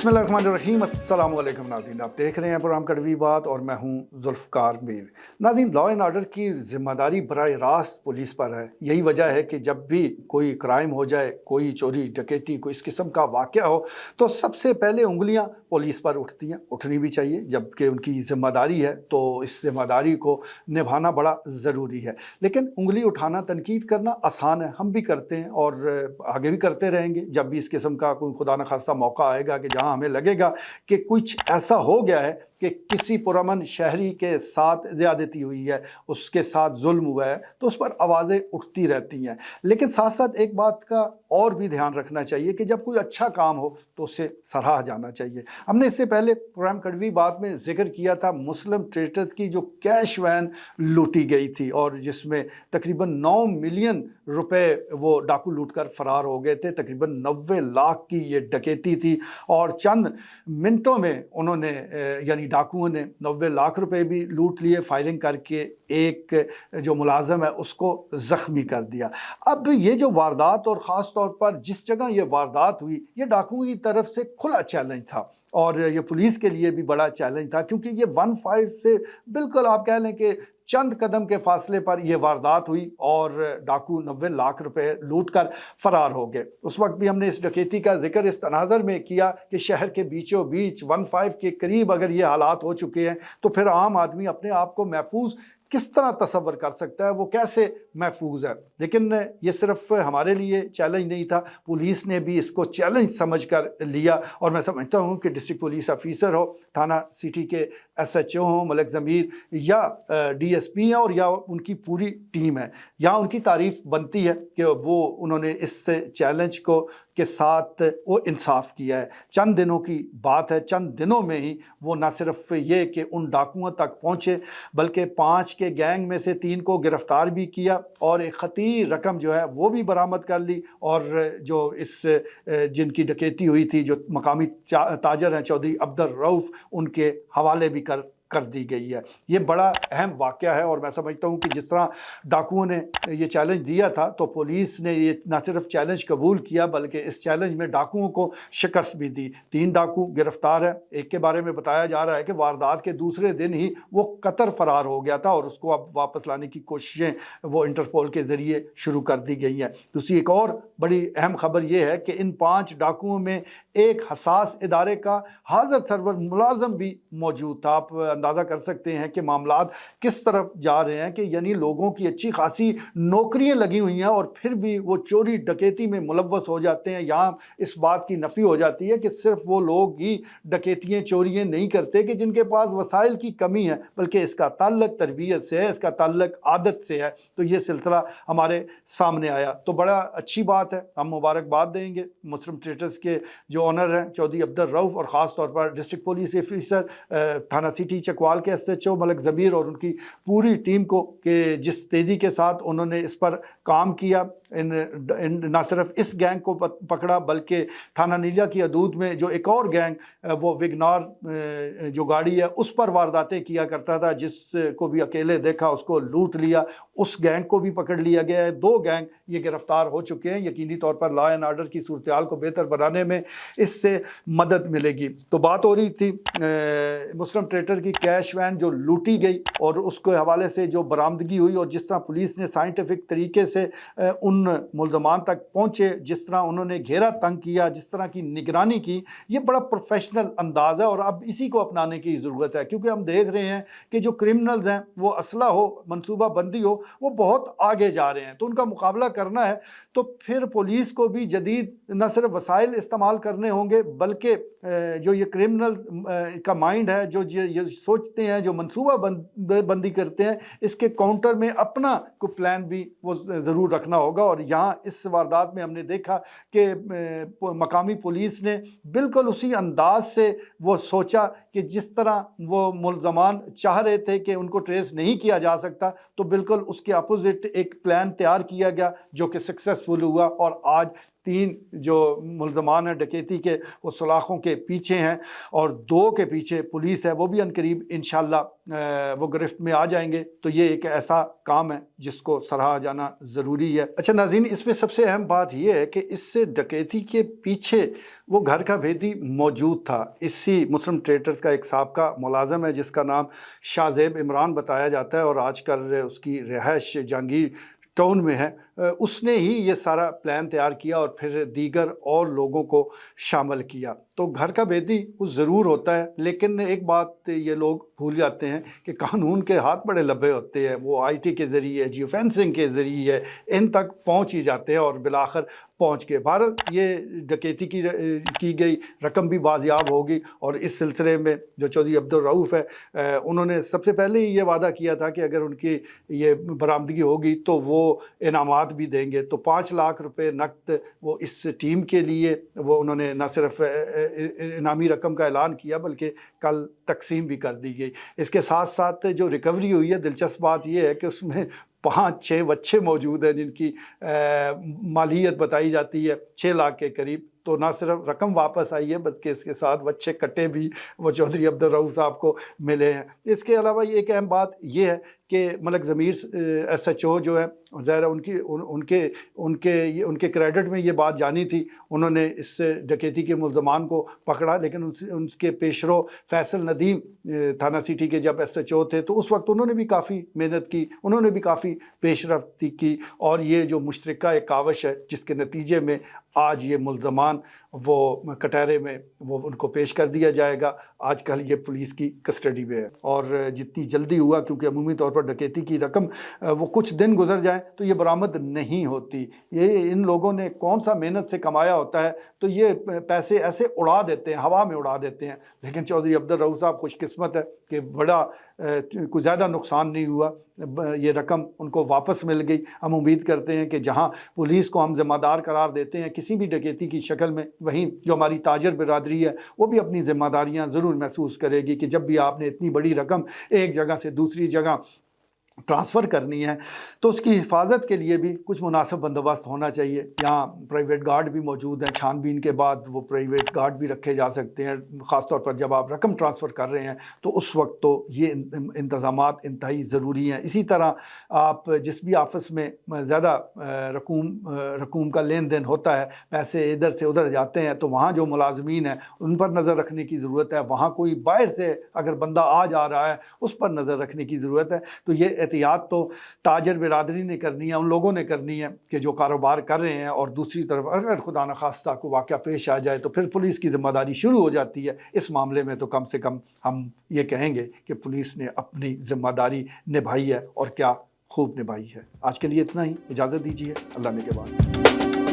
बिस्मिल्लाहिर्रहमानिर्रहीम, अस्सलाम वालेकुम नाज़रीन। आप देख रहे हैं प्रोग्राम कड़वी बात और मैं हूं जुल्फ़कार मीर। नाज़रीन, लॉ एंड ऑर्डर की ज़िम्मेदारी बराह रास्त पुलिस पर है। यही वजह है कि जब भी कोई क्राइम हो जाए, कोई चोरी डकैती, कोई इस किस्म का वाक़या हो, तो सबसे पहले उंगलियां पुलिस पर उठती हैं, उठनी भी चाहिए। जबकि उनकी ज़िम्मेदारी है तो इस ज़िम्मेदारी को निभाना बड़ा ज़रूरी है। लेकिन उंगली उठाना, तनकीद करना आसान है, हम भी करते हैं और आगे भी करते रहेंगे। जब भी इस किस्म का कोई खुदा न खास्ता मौका आएगा कि जहां हमें लगेगा कि कुछ ऐसा हो गया है कि किसी पुरअमन शहरी के साथ ज़्यादती हुई है, उसके साथ जुल्म हुआ है, तो उस पर आवाज़ें उठती रहती हैं। लेकिन साथ साथ एक बात का और भी ध्यान रखना चाहिए कि जब कोई अच्छा काम हो तो उसे सराहा जाना चाहिए। हमने इससे पहले प्रोग्राम कड़वी बात में जिक्र किया था मुस्लिम ट्रेडर्स की जो कैश वैन लूटी गई थी और जिसमें तकरीबन 9 मिलियन रुपए वो डाकू लूट कर फरार हो गए थे। तकरीबन 90 लाख की ये डकैती थी और चंद मिनटों में उन्होंने यानी डाकुओं ने 90 लाख रुपए भी लूट लिए, फायरिंग करके एक जो मुलाजम है उसको ज़ख्मी कर दिया। अब ये जो वारदात और ख़ास तौर पर जिस जगह ये वारदात हुई, ये डाकुओं की तरफ से खुला चैलेंज था और ये पुलिस के लिए भी बड़ा चैलेंज था, क्योंकि ये 15 से बिल्कुल आप कह लें कि चंद कदम के फासले पर यह वारदात हुई और डाकू 90 लाख रुपए लूट कर फरार हो गए। उस वक्त भी हमने इस डकैती का जिक्र इस तनाज़र में किया कि शहर के बीचों बीच 15 के करीब अगर ये हालात हो चुके हैं तो फिर आम आदमी अपने आप को महफूज किस तरह तसव्वुर कर सकता है, वो कैसे महफूज है। लेकिन ये सिर्फ हमारे लिए चैलेंज नहीं था, पुलिस ने भी इसको चैलेंज समझ कर लिया और मैं समझता हूँ कि डिस्ट्रिक्ट पुलिस ऑफिसर हो, थाना सिटी के SHO हो मलिक ज़मीर या DSP हैं और या उनकी पूरी टीम है, यहाँ उनकी तारीफ़ बनती है कि वो उन्होंने इस चैलेंज को के साथ वो इंसाफ किया है। चंद दिनों की बात है, चंद दिनों में ही वो न सिर्फ ये कि उन डाकुओं तक पहुँचे बल्कि 5 के गैंग में से 3 को गिरफ्तार भी किया और एक खतीर रकम जो है वो भी बरामद कर ली और जो इस जिनकी डकैती हुई थी, जो मकामी ताजर हैं चौधरी अब्दुल रऊफ़, उनके हवाले भी कर दी गई है। ये बड़ा अहम वाक़या है और मैं समझता हूँ कि जिस तरह डाकुओं ने ये चैलेंज दिया था तो पुलिस ने ये न सिर्फ चैलेंज कबूल किया बल्कि इस चैलेंज में डाकुओं को शिकस्त भी दी। 3 डाकू गिरफ्तार है, एक के बारे में बताया जा रहा है कि वारदात के दूसरे दिन ही वो कतर फरार हो गया था और उसको अब वापस लाने की कोशिशें वो इंटरपोल के ज़रिए शुरू कर दी गई हैं। दूसरी एक और बड़ी अहम खबर ये है कि इन 5 डाकुओं में एक हसास इदारे का हाज़र सरवर मुलाजम भी मौजूद था। आप अंदाज़ा कर सकते हैं कि मामलात किस तरफ जा रहे हैं कि यानी लोगों की अच्छी खासी नौकरियां लगी हुई हैं और फिर भी वो चोरी डकैती में मुलव्वस हो जाते हैं। यहाँ इस बात की नफ़ी हो जाती है कि सिर्फ वो लोग ही डकैतियाँ चोरियाँ नहीं करते कि जिनके पास वसाइल की कमी है, बल्कि इसका ताल्लुक तरबियत से है, इसका ताल्लुक आदत से है। तो ये सिलसिला हमारे सामने आया तो बड़ा अच्छी बात है, हम मुबारकबाद देंगे मुस्लिम ट्रेडर्स के जो ऑनर हैं चौधरी अब्दुल रऊफ़ और ख़ास तौर पर डिस्ट्रिक्ट पुलिस ऑफिसर थाना सिटी चकवाल के SHO मलिक ज़मीर और उनकी पूरी टीम को कि जिस तेज़ी के साथ उन्होंने इस पर काम किया। न सिर्फ इस गैंग को पकड़ा बल्कि थाना नीलिया की हदूद में जो एक और गैंग वो विगनार जो गाड़ी है उस पर वारदातें किया करता था, जिसको भी अकेले देखा उसको लूट लिया, उस गैंग को भी पकड़ लिया गया है। 2 गैंग ये गिरफ्तार हो चुके हैं। यकीनी तौर पर लॉ एंड ऑर्डर की सूरत हाल को बेहतर बनाने में इससे मदद मिलेगी। तो बात हो रही थी मुस्लिम ट्रेडर की कैश वैन जो लूटी गई और उसके हवाले से जो बरामदगी हुई और जिस तरह पुलिस ने साइंटिफिक तरीके से उन मुल्ज़मान तक पहुँचे, जिस तरह उन्होंने घेरा तंग किया, जिस तरह की निगरानी की, ये बड़ा प्रोफेशनल अंदाज़ है और अब इसी को अपनाने की ज़रूरत है। क्योंकि हम देख रहे हैं कि जो क्रिमिनल्स हैं वो असला हो, मनसूबा बंदी हो, वो बहुत आगे जा रहे हैं। तो उनका मुकाबला करना है तो फिर पुलिस को भी जदीद न सिर्फ वसाइल इस्तेमाल करने होंगे बल्कि जो ये क्रिमिनल का माइंड है, जो ये सोचते हैं, जो मनसूबा बंदी करते हैं, इसके काउंटर में अपना को प्लान भी वो ज़रूर रखना होगा। और यहाँ इस वारदात में हमने देखा कि मकामी पुलिस ने बिल्कुल उसी अंदाज से वो सोचा कि जिस तरह वो मुल्ज़मान चाह रहे थे कि उनको ट्रेस नहीं किया जा सकता, तो बिल्कुल उसके अपोजिट एक प्लान तैयार किया गया जो कि सक्सेसफुल हुआ और आज 3 जो मुल्ज़मान हैं डकैती के वो सलाखों के पीछे हैं और 2 के पीछे पुलिस है, वो भी अनकरीब इंशाअल्लाह वो गिरफ्त में आ जाएंगे। तो ये एक ऐसा काम है जिसको सराहा जाना ज़रूरी है। अच्छा नाज़रीन, इसमें सबसे अहम बात यह है कि इससे डकैती के पीछे वो घर का भेदी मौजूद था। इसी मुस्लिम ट्रेडर्स का एक साबका मुलाज़म है जिसका नाम शाहज़ेब इमरान बताया जाता है और आजकल उसकी रिहाइश जहांगीर टाउन में है। उसने ही ये सारा प्लान तैयार किया और फिर दीगर और लोगों को शामिल किया। तो घर का भेदी वो ज़रूर होता है, लेकिन एक बात ये लोग भूल जाते हैं कि कानून के हाथ बड़े लंबे होते हैं। वो आईटी के ज़रिए, जियो फेंसिंग के ज़रिए इन तक पहुंच ही जाते हैं और बिलाखिर पहुंच के बहरहाल ये डकैती की गई रकम भी बाजियाब होगी। और इस सिलसिले में जो चौधरी अब्दुल रऊफ़ है उन्होंने सबसे पहले ही ये वादा किया था कि अगर उनकी ये बरामदगी होगी तो वो इनामात भी देंगे। तो 5 लाख रुपए नकद वो इस टीम के लिए वो उन्होंने न सिर्फ इनामी रकम का ऐलान किया बल्कि कल तकसीम भी कर दी गई। इसके साथ साथ जो रिकवरी हुई है, दिलचस्प बात यह है कि उसमें 5-6 बच्चे मौजूद हैं जिनकी मालियत बताई जाती है 6 लाख के करीब। तो ना सिर्फ रकम वापस आई है बल्कि इसके साथ बच्चे कटे भी वो चौधरी अब्दुल रऊफ़ साहब को मिले हैं। इसके अलावा एक अहम बात ये है कि मलक ज़मीर SHO जो है ज़ाहिर उनके क्रेडिट में ये बात जानी थी। उन्होंने इस डकैती के मुल्ज़मान को पकड़ा, लेकिन उनके पेशरो फैसल नदीम थाना सिटी के जब SHO थे तो उस वक्त उन्होंने भी काफ़ी मेहनत की, उन्होंने भी काफ़ी पेशरफ्ती की और ये जो मुश्तरका एक कावश है जिसके नतीजे में आज ये मुल्ज़मान वो कटहरे में वो उनको पेश कर दिया जाएगा। आजकल ये पुलिस की कस्टडी में है और जितनी जल्दी हुआ, क्योंकि अमूमी तौर पर डकैती की रकम वो कुछ दिन गुजर जाए तो ये बरामद नहीं होती। ये इन लोगों ने कौन सा मेहनत से कमाया होता है, तो ये पैसे ऐसे उड़ा देते हैं, हवा में उड़ा देते हैं। लेकिन चौधरी अब्दुल रऊफ़ साहब खुशकिस्मत है कि बड़ा कुछ ज़्यादा नुकसान नहीं हुआ, ये रकम उनको वापस मिल गई। हम उम्मीद करते हैं कि जहां पुलिस को हम ज़िम्मेदार करार देते हैं किसी भी डकैती की शक्ल में, वहीं जो हमारी ताजर बिरादरी है वो भी अपनी ज़िम्मेदारियां ज़रूर महसूस करेगी कि जब भी आपने इतनी बड़ी रकम एक जगह से दूसरी जगह ट्रांसफ़र करनी है तो उसकी हिफाजत के लिए भी कुछ मुनासिब बंदोबस्त होना चाहिए। यहाँ प्राइवेट गार्ड भी मौजूद हैं, छानबीन के बाद वो प्राइवेट गार्ड भी रखे जा सकते हैं, ख़ास तौर पर जब आप रकम ट्रांसफ़र कर रहे हैं तो उस वक्त तो ये इंतज़ामात इंतहाई ज़रूरी हैं। इसी तरह आप जिस भी ऑफिस में ज़्यादा रकूम का लेन देन होता है, पैसे इधर से उधर जाते हैं, तो वहाँ जो मुलाजमीन हैं उन पर नज़र रखने की ज़रूरत है। वहाँ कोई बाहर से अगर बंदा आ जा रहा है उस पर नज़र रखने की ज़रूरत है। तो ये एहतियात तो ताजर बिरादरी ने करनी है, उन लोगों ने करनी है कि जो कारोबार कर रहे हैं। और दूसरी तरफ अगर खुदा न खास्ता को वाक़या पेश आ जाए तो फिर पुलिस की ज़िम्मेदारी शुरू हो जाती है। इस मामले में तो कम से कम हम ये कहेंगे कि पुलिस ने अपनी ज़िम्मेदारी निभाई है और क्या खूब निभाई है। आज के लिए इतना ही, इजाज़त दीजिए, अल्लाह ने के बाद।